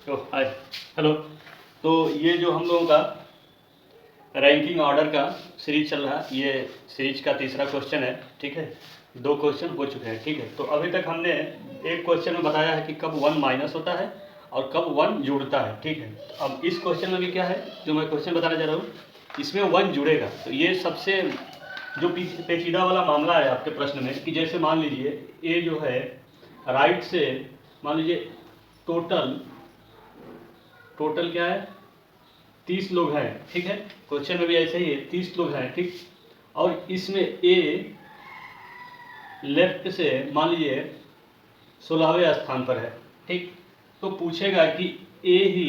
तो हाय, हेलो। तो ये जो हम लोगों का रैंकिंग ऑर्डर का सीरीज चल रहा है, ये सीरीज का तीसरा क्वेश्चन है। ठीक है, 2 क्वेश्चन हो चुके हैं। ठीक है, तो अभी तक हमने एक क्वेश्चन में बताया है कि कब 1 माइनस होता है और कब 1 जुड़ता है। ठीक है, तो अब इस क्वेश्चन में भी क्या है जो मैं क्वेश्चन बताने जा रहा हूँ, इसमें 1 जुड़ेगा। तो ये सबसे जो पेचीदा वाला मामला है आपके प्रश्न में कि जैसे मान लीजिए ये जो है राइट से, मान लीजिए टोटल टोटल क्या है, 30 लोग हैं। ठीक है, क्वेश्चन में भी ऐसे ही है, 30 लोग हैं। ठीक, और इसमें ए लेफ्ट से मान लीजिए 16वें स्थान पर है। ठीक, तो पूछेगा कि ए ही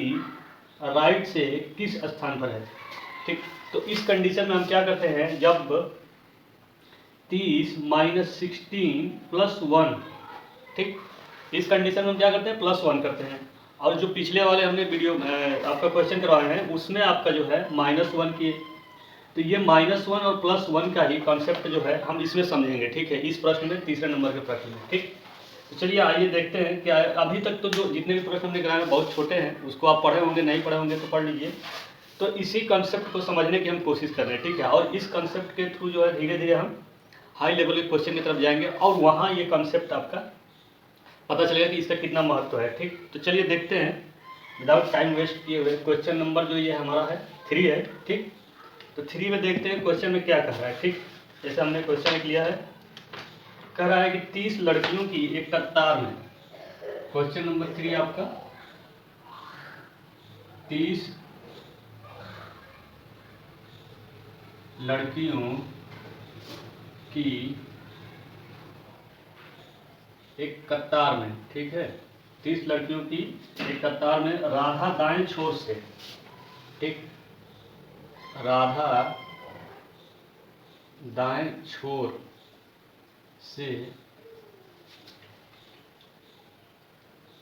राइट से किस स्थान पर है। ठीक, तो इस कंडीशन में हम क्या करते हैं, जब 30 माइनस 16 प्लस 1, ठीक, इस कंडीशन में हम क्या करते हैं, प्लस 1 करते हैं। और जो पिछले वाले हमने वीडियो आपका क्वेश्चन करवाए हैं उसमें आपका जो है -1 किए, तो ये -1 और +1 का ही कॉन्सेप्ट जो है हम इसमें समझेंगे। ठीक है, इस प्रश्न में, तीसरे नंबर के प्रश्न में। ठीक, तो चलिए आइए देखते हैं कि अभी तक तो जो जितने भी प्रश्न हमने कराए हैं बहुत छोटे हैं, उसको आप पढ़े होंगे, नहीं पढ़े होंगे तो पढ़ लीजिए। तो इसी कॉन्सेप्ट को समझने की हम कोशिश कर रहे हैं। ठीक है, और इस कॉन्सेप्ट के थ्रू जो है धीरे धीरे हम हाई लेवल के क्वेश्चन की तरफ जाएंगे और वहाँ ये कॉन्सेप्ट आपका पता चलेगा कि इसका कितना महत्व है। ठीक, तो चलिए देखते हैं विदाउट टाइम वेस्ट किए हुए। क्वेश्चन नंबर जो ये हमारा है 3 है। ठीक, तो 3 में देखते हैं क्वेश्चन में क्या कह रहा है। ठीक, जैसे हमने क्वेश्चन एक लिया है, कह रहा है कि 30 लड़कियों की एक कतार में, क्वेश्चन नंबर 3 आपका 30 लड़कियों की एक कतार में, ठीक है, 30 लड़कियों की एक कतार में राधा दाएं छोर से, ठीक, राधा दाएं छोर से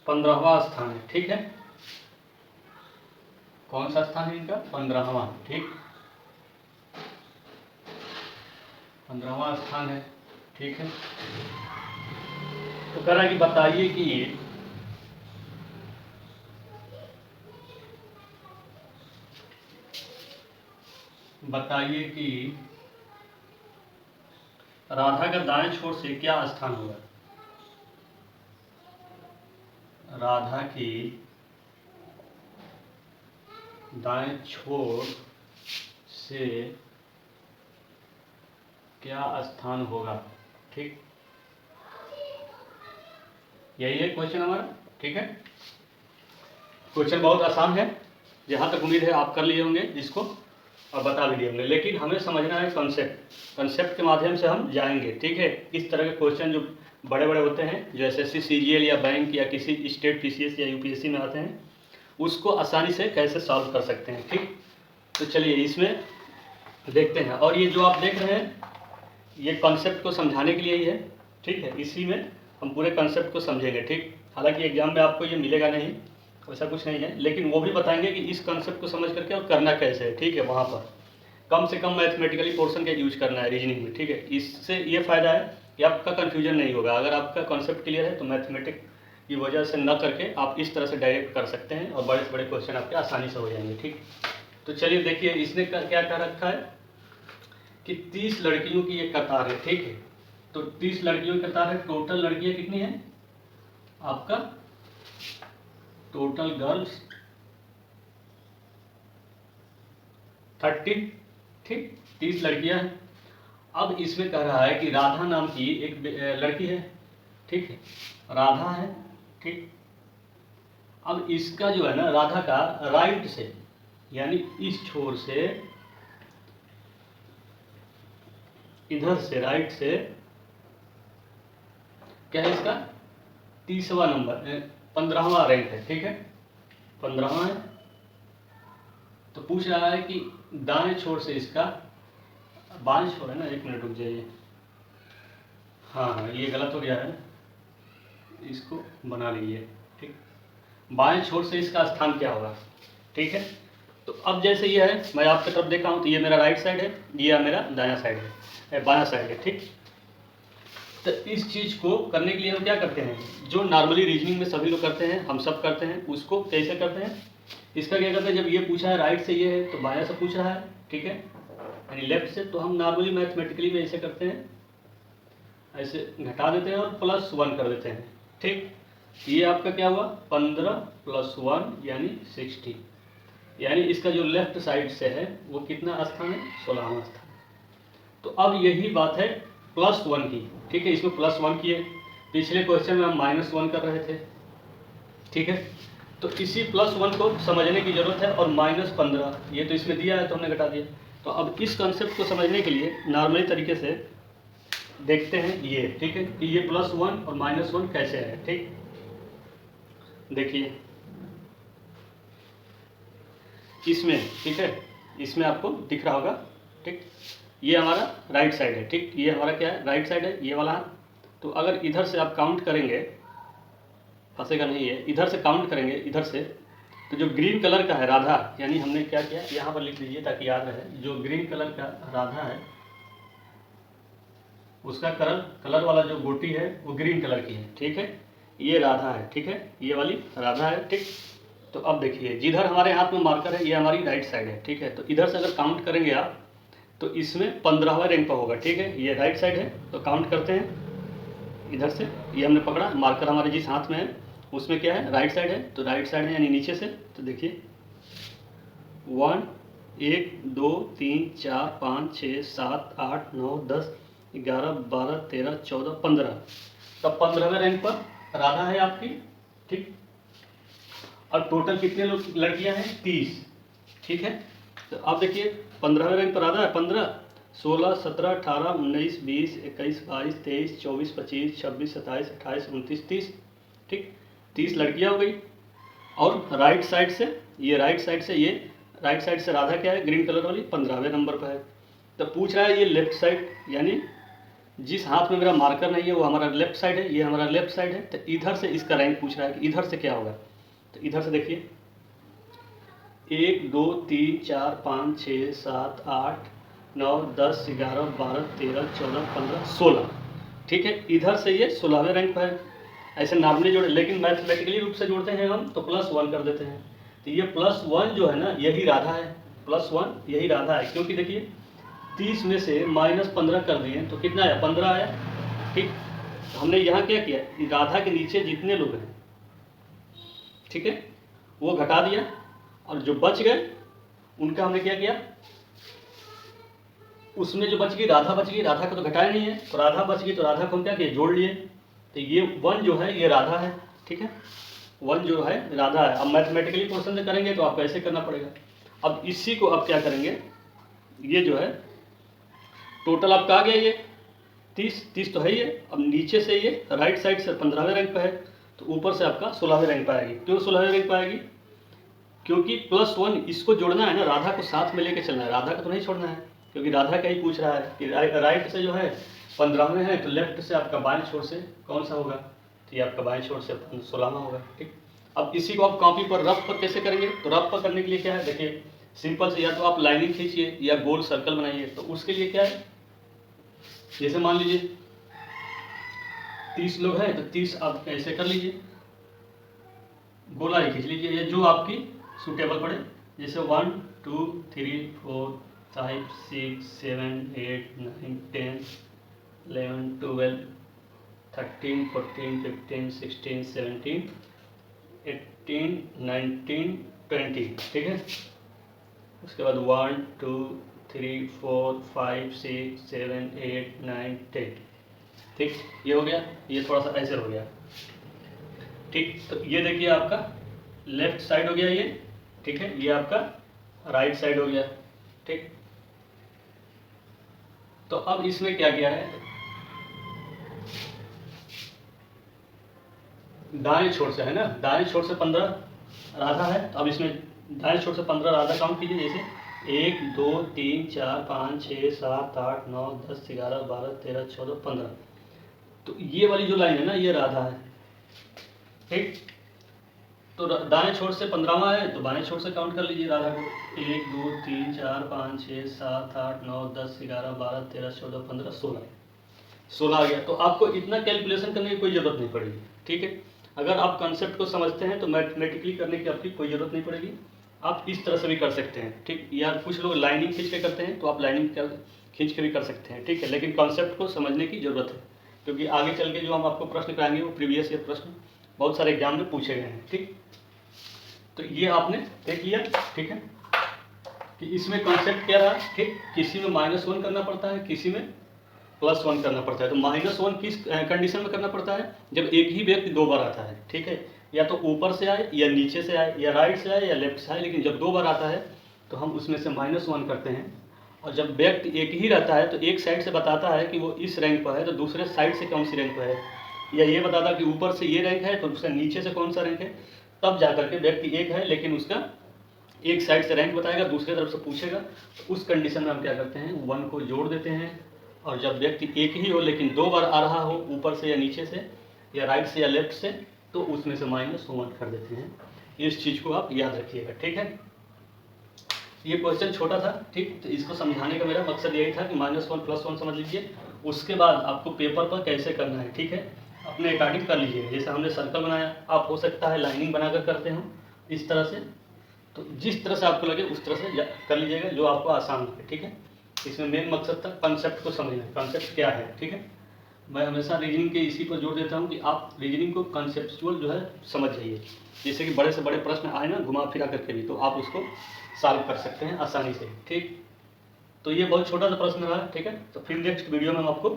15वां स्थान है। ठीक है, कौन सा स्थान है इनका, 15वां। ठीक, 15वां स्थान है। ठीक है, तो कह रहा है कि बताइए कि राधा का दाएं छोर से क्या स्थान होगा, राधा की दाएं छोर से क्या स्थान होगा। ठीक, यही है क्वेश्चन हमारा। ठीक है, क्वेश्चन बहुत आसान है, जहाँ तक उम्मीद है आप कर लिए होंगे इसको और बता भी दिए होंगे, लेकिन हमें समझना है कंसेप्ट के माध्यम से हम जाएंगे। ठीक है, इस तरह के क्वेश्चन जो बड़े बड़े होते हैं, जो एसएससी सीजीएल या बैंक या किसी स्टेट पीसीएस या यूपीएससी में आते हैं, उसको आसानी से कैसे सॉल्व कर सकते हैं। ठीक, तो चलिए इसमें देखते हैं। और ये जो आप देख रहे हैं ये कॉन्सेप्ट को समझाने के लिए ही है। ठीक है, इसी में हम पूरे कॉन्सेप्ट को समझेंगे। ठीक, हालांकि एग्जाम में आपको ये मिलेगा नहीं, ऐसा कुछ नहीं है, लेकिन वो भी बताएंगे कि इस कॉन्सेप्ट को समझ करके और करना कैसे है। ठीक है, वहाँ पर कम से कम मैथमेटिकली पोर्शन का यूज करना है रीजनिंग में। ठीक है, इससे ये फ़ायदा है कि आपका कन्फ्यूजन नहीं होगा। अगर आपका कॉन्सेप्ट क्लियर है तो मैथमेटिक की वजह से न करके आप इस तरह से डायरेक्ट कर सकते हैं और बड़े से बड़े क्वेश्चन आपके आसानी से हो जाएंगे। ठीक, तो चलिए देखिए इसने क्या कह रखा है कि 30 लड़कियों की एक कतार है। ठीक है, तो 30 लड़कियों की कतार है, टोटल लड़कियां कितनी हैं आपका, टोटल गर्ल्स 30। ठीक, 30 लड़कियां हैं। अब इसमें कह रहा है कि राधा नाम की एक लड़की है। ठीक है, राधा है। ठीक, अब इसका जो है ना, राधा का राइट से यानी इस छोर से, इधर से राइट से क्या है इसका 30वां नंबर, 15वां रैंक है। ठीक है, 15वां है। तो पूछ रहा है कि दाएं छोर से इसका, बाएं छोर है ना, 1 मिनट रुक जाइए, हाँ ये गलत हो गया है, इसको बना लीजिए। ठीक, बाएं छोर से इसका स्थान क्या होगा। ठीक है, तो अब जैसे ये है, मैं आपकी तरफ देखा हूँ तो ये मेरा राइट साइड है, ये मेरा दायां साइड है, बायां साइड है। ठीक, तो इस चीज़ को करने के लिए हम क्या करते हैं, जो नॉर्मली रीजनिंग में सभी लोग करते हैं, हम सब करते हैं, उसको कैसे करते हैं, इसका क्या करते हैं, जब ये पूछा है राइट से ये है तो बायां से पूछ रहा है, ठीक है, यानी लेफ्ट से, तो हम नॉर्मली मैथमेटिकली में ऐसे करते हैं, ऐसे घटा देते हैं और +1 कर देते हैं, ठीक। ये आपका क्या हुआ 15 + 1 यानी 60, यानी इसका जो लेफ्ट साइड से है वो कितना स्थान है, 16वां स्थान। तो अब यही बात है +1 की, ठीक है, इसमें +1 किए, पिछले क्वेश्चन में हम -1 कर रहे थे, ठीक है। तो इसी +1 को समझने की जरूरत है, और -15 ये तो इसमें दिया है तो हमने घटा दिया। तो अब इस कंसेप्ट को समझने के लिए नॉर्मली तरीके से देखते हैं ये, ठीक है, कि ये +1 और -1 कैसे है, ठीक। देखिए इसमें, ठीक है, इसमें आपको दिख रहा होगा, ठीक, ये हमारा राइट साइड है, ठीक, ये हमारा क्या है, राइट साइड है, ये वाला है। तो अगर इधर से आप काउंट करेंगे, फंसेगा नहीं है, इधर से काउंट करेंगे इधर से, तो जो ग्रीन कलर का है राधा, यानी हमने क्या किया, यहाँ पर लिख लीजिए ताकि याद रहे, जो ग्रीन कलर का राधा है उसका कलर वाला जो गोटी है वो ग्रीन कलर की है, ठीक है, ये राधा है, ठीक है, ये वाली राधा है, ठीक। तो अब देखिए जिधर हमारे हाथ में मार्कर है ये हमारी राइट साइड है, ठीक है, तो इधर से अगर काउंट करेंगे आप तो इसमें 15वां रैंक पर होगा, ठीक है, ये राइट साइड है, तो काउंट करते हैं इधर से, ये हमने पकड़ा, मार्कर हमारे जिस हाथ में है उसमें क्या है, राइट साइड है, तो राइट साइड है यानी नीचे से, तो देखिए 1 1 2 3 4 5 6 7 8 9 10 11 12 13 14 15, तब 15वें रैंक पर राधा है आपकी, ठीक। और टोटल कितने लोग लड़कियां हैं, 30, ठीक है। तो आप देखिए 15वें रैंक पर राधा है, 15 16 17 18 19 20 21 22 23 24 25 26 27 28 29 30, ठीक, 30 लड़कियां हो गई। और राइट साइड से ये राइट साइड से राधा क्या है, ग्रीन कलर वाली 15वें नंबर पर है। तो पूछ रहा है ये लेफ्ट साइड, यानी जिस हाथ में मेरा मार्कर नहीं है वो हमारा लेफ्ट साइड है, ये हमारा लेफ्ट साइड है, तो इधर से इसका रैंक पूछ रहा है कि इधर से क्या होगा। तो इधर से देखिए 1 2 3 4 5 6 7 8 9 10 11 12 13 14 15 16, ठीक है, इधर से ये 16वें रैंक पर है। ऐसे नॉर्मली जोड़े, लेकिन मैथमेटिकली रूप से जोड़ते हैं हम तो +1 कर देते हैं। तो ये +1 जो है ना यही राधा है, +1 यही राधा है, क्योंकि देखिए 30 में से -15 कर दिए तो कितना आया, 15 आया, ठीक। तो हमने यहाँ क्या किया, राधा के नीचे जितने लोग हैं, ठीक है, वो घटा दिया, और जो बच गए उनका हमने क्या किया, उसमें जो बच गई राधा बच गई, राधा को तो घटाया नहीं है, तो राधा बच गई तो राधा को हम क्या किए, जोड़ लिए। तो ये 1 जो है ये राधा है, ठीक है, 1 जो है राधा है। अब मैथमेटिकली क्वेश्चन से करेंगे तो आपको ऐसे करना पड़ेगा। अब इसी को अब क्या करेंगे, ये जो है टोटल आपका आ गया ये 30 तो है ये। अब नीचे से ये राइट साइड से 15वें रैंक पर है, तो ऊपर से आपका 16वें रैंक पर आएगी। क्यों 16वें रैंक पर आएगी, क्योंकि +1 इसको जोड़ना है ना, राधा को साथ में लेके चलना है, राधा को तो नहीं छोड़ना है, क्योंकि राधा का ही पूछ रहा है कि राइट से जो है 15वें है, तो लेफ्ट से आपका बाएं छोर से कौन सा होगा, तो ये आपका बाएं छोर से 16वां होगा, ठीक। अब इसी को आप कॉपी पर रफ पर कैसे करेंगे, तो रफ पर करने के लिए क्या है, देखिए सिंपल से, या तो आप लाइनिंग खींचिए या गोल सर्कल बनाइए। तो उसके लिए क्या है, जैसे मान लीजिए 30 लोग हैं तो 30 आप ऐसे कर लीजिए, गोला ही खींच लीजिए, या जो आपकी सूटेबल पड़े, जैसे 1 2 3 4 5 6 7 8 9 10 11 12 13 14 15 16 17 18 19 20, ठीक है। उसके बाद 1 2 3 4 5 6 7 8 9 10, ठीक, ये हो गया, ये थोड़ा सा ऐसे हो गया, ठीक। तो ये देखिए आपका लेफ्ट साइड हो गया ये, ठीक है, ये आपका राइट साइड हो गया, ठीक। तो अब इसमें क्या किया है, दाएं छोर से है ना, दाएं छोर से 15 राधा है, तो अब इसमें दाएं छोर से 15 राधा काउंट कीजिए, जैसे 1 2 3 4 5 6 7 8 9 10 11 12 13 14 15। तो ये वाली जो लाइन है ना ये राधा है, ठीक। तो दाएं छोर से 15वां है, तो बाएं छोर से काउंट कर लीजिए राधा को, 1 2 3 4 5 6 7 8 9 10 11 12 13 14 15 16। 16 आ गया, तो आपको इतना कैलकुलेशन करने की कोई ज़रूरत नहीं पड़ेगी, ठीक है। अगर आप कंसेप्ट को समझते हैं तो मैथमेटिकली करने की आपकी कोई ज़रूरत नहीं पड़ेगी, आप इस तरह से भी कर सकते हैं, ठीक। या कुछ लोग लाइनिंग खींच के करते हैं, तो आप लाइनिंग खींच के भी कर सकते हैं, ठीक है। लेकिन कॉन्सेप्ट को समझने की ज़रूरत है, क्योंकि आगे चल के जो हम आपको प्रश्न कराएंगे वो प्रीवियस ईयर प्रश्न बहुत सारे एग्जाम में पूछे गए हैं, ठीक। तो ये आपने देख लिया, ठीक है, कि इसमें कॉन्सेप्ट क्या रहा, ठीक। किसी में -1 करना पड़ता है, किसी में +1 करना पड़ता है। तो -1 किस कंडीशन में करना पड़ता है, जब एक ही व्यक्ति 2 बार आता है, ठीक है। या तो ऊपर से आए या नीचे से आए या राइट से आए या लेफ्ट से आए, लेकिन जब 2 बार आता है तो हम उसमें से -1 करते हैं। और जब व्यक्ति एक ही रहता है तो एक साइड से बताता है कि वो इस रैंक पर है, तो दूसरे साइड से कौन सी रैंक पर है, या ये बताता है कि ऊपर से ये रैंक है तो उसका नीचे से कौन सा रैंक है, तब जा करके व्यक्ति एक है लेकिन उसका एक साइड से रैंक बताएगा, दूसरे तरफ से पूछेगा। तो उस कंडीशन में हम क्या करते हैं, 1 को जोड़ देते हैं। और जब व्यक्ति एक ही हो लेकिन 2 बार आ रहा हो, ऊपर से या नीचे से या राइट से या लेफ्ट से, तो उसमें से -1 कर देते हैं। इस चीज़ को आप याद रखिएगा, ठीक है। ये क्वेश्चन छोटा था, ठीक। तो इसको समझाने का मेरा मकसद यही था कि -1 +1 समझ लीजिए, उसके बाद आपको पेपर पर कैसे करना है, ठीक है, अपने अकॉर्डिंग कर लीजिएगा। जैसे हमने सर्कल बनाया, आप हो सकता है लाइनिंग बनाकर करते हो इस तरह से, तो जिस तरह से आपको लगे उस तरह से कर लीजिएगा, जो आपको आसान लगे, ठीक है। इसमें मेन मकसद था कंसेप्ट को समझना, कंसेप्ट क्या है, ठीक है। मैं हमेशा रीजनिंग के इसी पर जोर देता हूँ कि आप रीजनिंग को कंसेप्चुअल जो है समझ जाइए। जैसे कि बड़े से बड़े प्रश्न आए ना घुमा फिरा करके भी, तो आप उसको सॉल्व कर सकते हैं आसानी से, ठीक। तो ये बहुत छोटा सा प्रश्न रहा, ठीक है। तो फिर नेक्स्ट वीडियो में हम आपको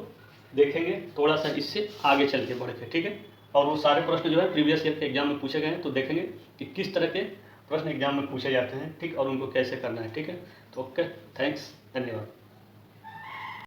देखेंगे थोड़ा सा इससे आगे चल के बढ़ के, ठीक है। और वो सारे प्रश्न जो है प्रीवियस ईयर के एग्जाम में पूछे गए हैं, तो देखेंगे कि किस तरह के प्रश्न एग्जाम में पूछे जाते हैं, ठीक, और उनको कैसे करना है, ठीक है। तो ओके, थैंक्स, धन्यवाद।